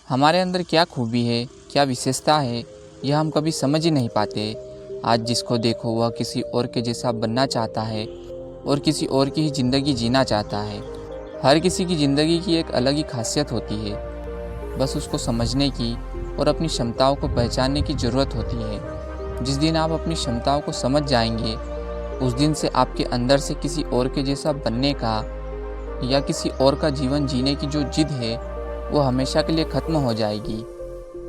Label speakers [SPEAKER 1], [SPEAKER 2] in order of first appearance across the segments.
[SPEAKER 1] हमारे अंदर क्या खूबी है, क्या विशेषता है, यह हम कभी समझ ही नहीं पाते। आज जिसको देखो वह किसी और के जैसा बनना चाहता है और किसी और की ही ज़िंदगी जीना चाहता है। हर किसी की ज़िंदगी की एक अलग ही खासियत होती है। बस उसको समझने की और अपनी क्षमताओं को पहचानने की ज़रूरत होती है। जिस दिन आप अपनी क्षमताओं को समझ जाएंगे, उस दिन से आपके अंदर से किसी और के जैसा बनने का या किसी और का जीवन जीने की जो जिद है, वो हमेशा के लिए ख़त्म हो जाएगी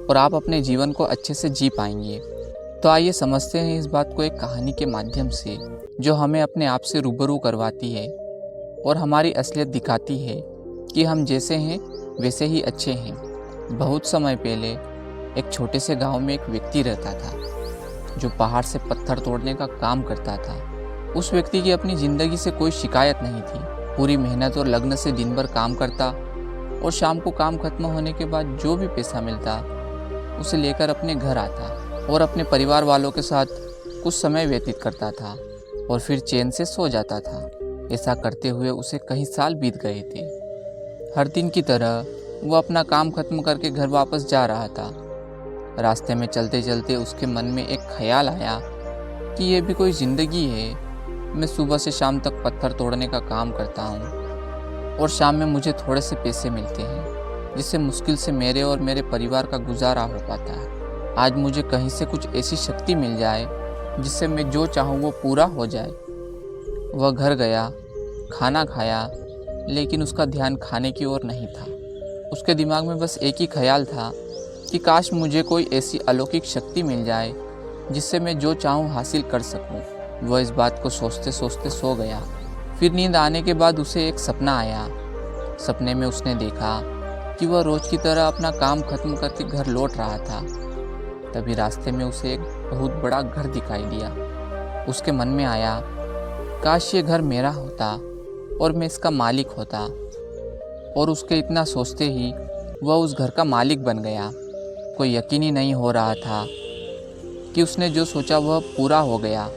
[SPEAKER 1] और आप अपने जीवन को अच्छे से जी पाएंगे। तो आइए समझते हैं इस बात को एक कहानी के माध्यम से, जो हमें अपने आप से रूबरू करवाती है और हमारी असलियत दिखाती है कि हम जैसे हैं वैसे ही अच्छे हैं। बहुत समय पहले एक छोटे से गांव में एक व्यक्ति रहता था जो पहाड़ से पत्थर तोड़ने का काम करता था। उस व्यक्ति की अपनी ज़िंदगी से कोई शिकायत नहीं थी। पूरी मेहनत और लगन से दिन भर काम करता और शाम को काम खत्म होने के बाद जो भी पैसा मिलता उसे लेकर अपने घर आता और अपने परिवार वालों के साथ कुछ समय व्यतीत करता था और फिर चैन से सो जाता था। ऐसा करते हुए उसे कई साल बीत गए थे। हर दिन की तरह वो अपना काम खत्म करके घर वापस जा रहा था। रास्ते में चलते चलते उसके मन में एक ख्याल आया कि ये भी कोई ज़िंदगी है। मैं सुबह से शाम तक पत्थर तोड़ने का काम करता हूँ और शाम में मुझे थोड़े से पैसे मिलते हैं, जिससे मुश्किल से मेरे और मेरे परिवार का गुजारा हो पाता है। आज मुझे कहीं से कुछ ऐसी शक्ति मिल जाए जिससे मैं जो चाहूँ वो पूरा हो जाए। वह घर गया, खाना खाया, लेकिन उसका ध्यान खाने की ओर नहीं था। उसके दिमाग में बस एक ही ख्याल था कि काश मुझे कोई ऐसी अलौकिक शक्ति मिल जाए जिससे मैं जो चाहूँ हासिल कर सकूँ। वह इस बात को सोचते सोचते सो गया। फिर नींद आने के बाद उसे एक सपना आया। सपने में उसने देखा कि वह रोज की तरह अपना काम खत्म करके घर लौट रहा था। तभी रास्ते में उसे एक बहुत बड़ा घर दिखाई दिया। उसके मन में आया, काश ये घर मेरा होता और मैं इसका मालिक होता। और उसके इतना सोचते ही वह उस घर का मालिक बन गया। कोई यकीन ही नहीं हो रहा था कि उसने जो सोचा वह पूरा हो गया,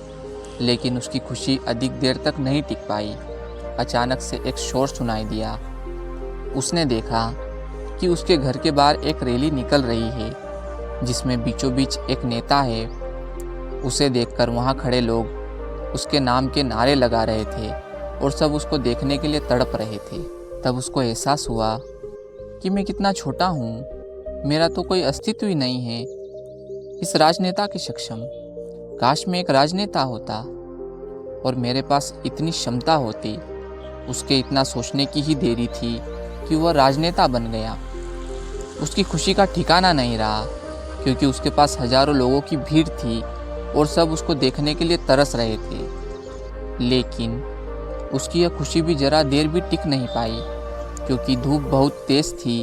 [SPEAKER 1] लेकिन उसकी खुशी अधिक देर तक नहीं टिक पाई। अचानक से एक शोर सुनाई दिया। उसने देखा कि उसके घर के बाहर एक रैली निकल रही है, जिसमें बीचों बीच एक नेता है। उसे देखकर वहाँ खड़े लोग उसके नाम के नारे लगा रहे थे और सब उसको देखने के लिए तड़प रहे थे। तब उसको एहसास हुआ कि मैं कितना छोटा हूँ, मेरा तो कोई अस्तित्व ही नहीं है इस राजनेता के सक्षम। काश मैं एक राजनेता होता और मेरे पास इतनी क्षमता होती। उसके इतना सोचने की ही देरी थी कि वह राजनेता बन गया। उसकी खुशी का ठिकाना नहीं रहा, क्योंकि उसके पास हजारों लोगों की भीड़ थी और सब उसको देखने के लिए तरस रहे थे। लेकिन उसकी यह खुशी भी जरा देर भी टिक नहीं पाई, क्योंकि धूप बहुत तेज थी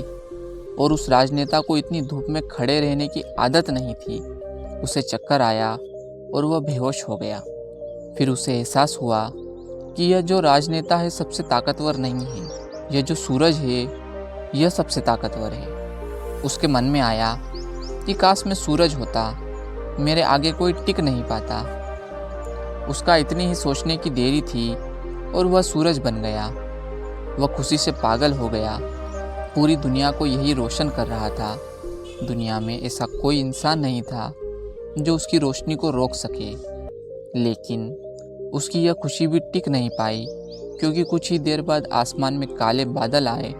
[SPEAKER 1] और उस राजनेता को इतनी धूप में खड़े रहने की आदत नहीं थी। उसे चक्कर आया और वह बेहोश हो गया। फिर उसे एहसास हुआ कि यह जो राजनेता है सबसे ताकतवर नहीं है, यह जो सूरज है यह सबसे ताकतवर है। उसके मन में आया कि काश मैं सूरज होता, मेरे आगे कोई टिक नहीं पाता। उसका इतनी ही सोचने की देरी थी और वह सूरज बन गया। वह खुशी से पागल हो गया। पूरी दुनिया को यही रोशन कर रहा था। दुनिया में ऐसा कोई इंसान नहीं था जो उसकी रोशनी को रोक सके। लेकिन उसकी यह खुशी भी टिक नहीं पाई, क्योंकि कुछ ही देर बाद आसमान में काले बादल आए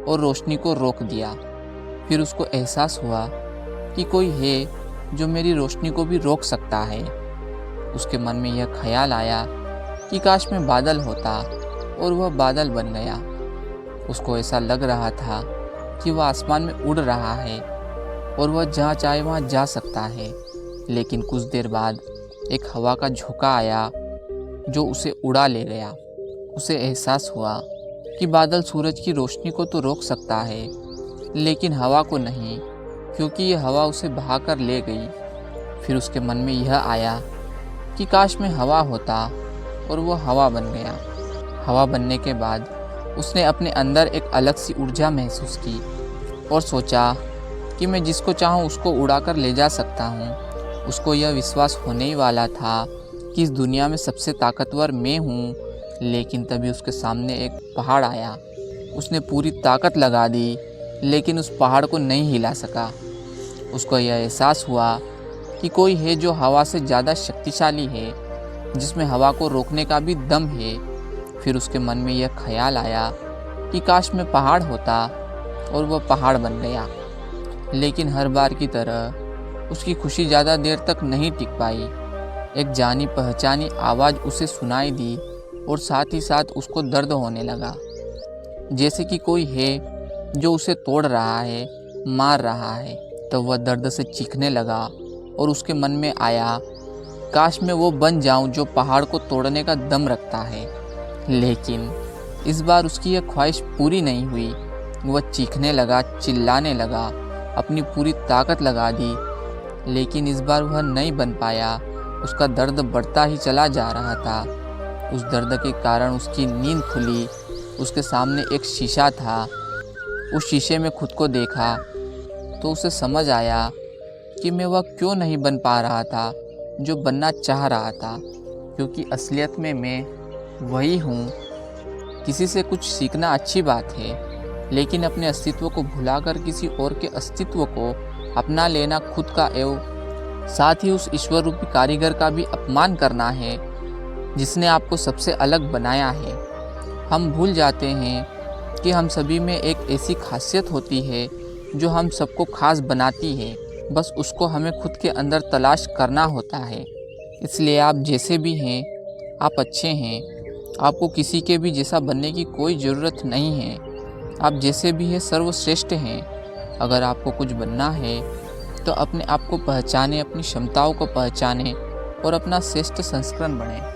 [SPEAKER 1] और रोशनी को रोक दिया। फिर उसको एहसास हुआ कि कोई है जो मेरी रोशनी को भी रोक सकता है। उसके मन में यह ख्याल आया कि काश मैं बादल होता, और वह बादल बन गया। उसको ऐसा लग रहा था कि वह आसमान में उड़ रहा है और वह जहाँ चाहे वहाँ जा सकता है। लेकिन कुछ देर बाद एक हवा का झोंका आया जो उसे उड़ा ले गया। उसे एहसास हुआ कि बादल सूरज की रोशनी को तो रोक सकता है, लेकिन हवा को नहीं, क्योंकि यह हवा उसे बहाकर ले गई। फिर उसके मन में यह आया कि काश मैं हवा होता, और वह हवा बन गया। हवा बनने के बाद उसने अपने अंदर एक अलग सी ऊर्जा महसूस की और सोचा कि मैं जिसको चाहूँ उसको उड़ाकर ले जा सकता हूँ। उसको यह विश्वास होने ही वाला था कि इस दुनिया में सबसे ताकतवर मैं हूँ, लेकिन तभी उसके सामने एक पहाड़ आया। उसने पूरी ताकत लगा दी, लेकिन उस पहाड़ को नहीं हिला सका। उसको यह एहसास हुआ कि कोई है जो हवा से ज़्यादा शक्तिशाली है, जिसमें हवा को रोकने का भी दम है। फिर उसके मन में यह ख्याल आया कि काश में पहाड़ होता, और वह पहाड़ बन गया। लेकिन हर बार की तरह उसकी खुशी ज़्यादा देर तक नहीं टिक पाई। एक जानी पहचानी आवाज़ उसे सुनाई दी और साथ ही साथ उसको दर्द होने लगा, जैसे कि कोई है जो उसे तोड़ रहा है, मार रहा है। तो वह दर्द से चीखने लगा और उसके मन में आया, काश मैं वो बन जाऊं जो पहाड़ को तोड़ने का दम रखता है। लेकिन इस बार उसकी यह ख्वाहिश पूरी नहीं हुई। वह चीखने लगा, चिल्लाने लगा, अपनी पूरी ताकत लगा दी, लेकिन इस बार वह नहीं बन पाया। उसका दर्द बढ़ता ही चला जा रहा था। उस दर्द के कारण उसकी नींद खुली। उसके सामने एक शीशा था। उस शीशे में खुद को देखा तो उसे समझ आया कि मैं वह क्यों नहीं बन पा रहा था जो बनना चाह रहा था, क्योंकि असलियत में मैं वही हूँ। किसी से कुछ सीखना अच्छी बात है, लेकिन अपने अस्तित्व को भुलाकर किसी और के अस्तित्व को अपना लेना खुद का एवं साथ ही उस ईश्वर रूपी कारीगर का भी अपमान करना है, जिसने आपको सबसे अलग बनाया है। हम भूल जाते हैं कि हम सभी में एक ऐसी खासियत होती है जो हम सबको खास बनाती है। बस उसको हमें खुद के अंदर तलाश करना होता है। इसलिए आप जैसे भी हैं, आप अच्छे हैं। आपको किसी के भी जैसा बनने की कोई ज़रूरत नहीं है। आप जैसे भी हैं सर्वश्रेष्ठ हैं। अगर आपको कुछ बनना है तो अपने आप को पहचानें, अपनी क्षमताओं को पहचानें और अपना श्रेष्ठ संस्करण बनें।